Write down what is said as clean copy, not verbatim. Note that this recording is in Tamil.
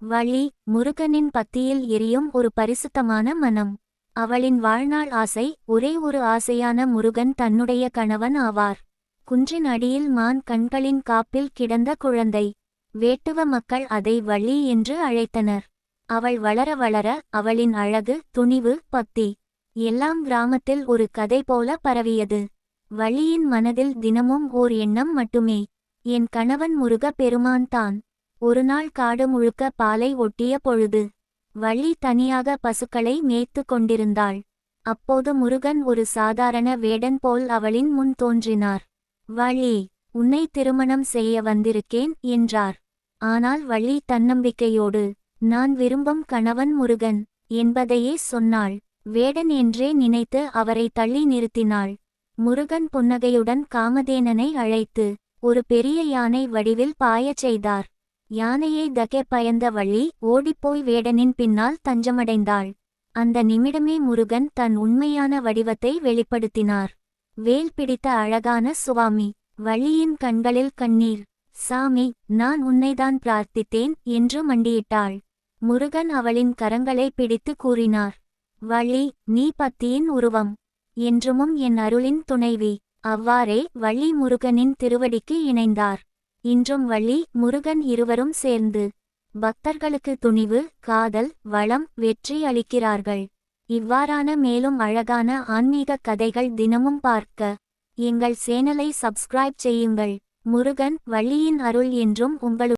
வள்ளி, முருகனின் பத்தியில் எரியும் ஒரு பரிசுத்தமான மனம். அவளின் வாழ்நாள் ஆசை, ஒரே ஒரு ஆசையான முருகன் தன்னுடைய கணவன் ஆவார். குன்றின் அடியில் மான் கண்களின் காப்பில் கிடந்த குழந்தை. வேட்டுவ மக்கள் அதை வள்ளி என்று அழைத்தனர். அவள் வளர வளர அவளின் அழகு, துணிவு, பக்தி எல்லாம் கிராமத்தில் ஒரு கதை போல பரவியது. வள்ளியின் மனதில் தினமும் ஓர் எண்ணம் மட்டுமே, என் கணவன் முருக பெருமான் தான். ஒருநாள் காடு முழுக்க பாலை ஒட்டிய பொழுது, வள்ளி தனியாக பசுக்களை மேய்த்து கொண்டிருந்தாள். அப்போது முருகன் ஒரு சாதாரண வேடன் போல் அவளின் முன் தோன்றினார். வள்ளி, உன்னை திருமணம் செய்ய வந்திருக்கேன் என்றார். ஆனால் வள்ளி தன்னம்பிக்கையோடு, நான் விரும்பும் கணவன் முருகன் என்பதையே சொன்னாள். வேடன் என்றே நினைத்து அவரை தள்ளி நிறுத்தினாள். முருகன் புன்னகையுடன் காமதேனனை அழைத்து ஒரு பெரிய யானை வடிவில் பாயச் செய்தார். யானையை தகே பயந்த வள்ளி ஓடிப்போய் வேடனின் பின்னால் தஞ்சமடைந்தாள். அந்த நிமிடமே முருகன் தன் உண்மையான வடிவத்தை வெளிப்படுத்தினார். வேல் பிடித்த அழகான சுவாமி. வள்ளியின் கண்களில் கண்ணீர். சாமி, நான் உன்னைதான் பிரார்த்தித்தேன் என்று மண்டியிட்டாள். முருகன் அவளின் கரங்களை பிடித்து கூறினார், வள்ளி, நீ பத்தியின் உருவம், என்றுமும் என் அருளின் துணைவி. அவ்வாறே வள்ளி முருகனின் திருவடிக்கு இணைந்தார். இன்றும் வள்ளி, முருகன் இருவரும் சேர்ந்து பக்தர்களுக்கு துணிவு, காதல், வளம், வெற்றி அளிக்கிறார்கள். இவ்வாறான மேலும் அழகான ஆன்மீக கதைகள் தினமும் பார்க்க எங்கள் சேனலை சப்ஸ்கிரைப் செய்யுங்கள். முருகன், வள்ளியின் அருள் என்றும் உங்களுடன்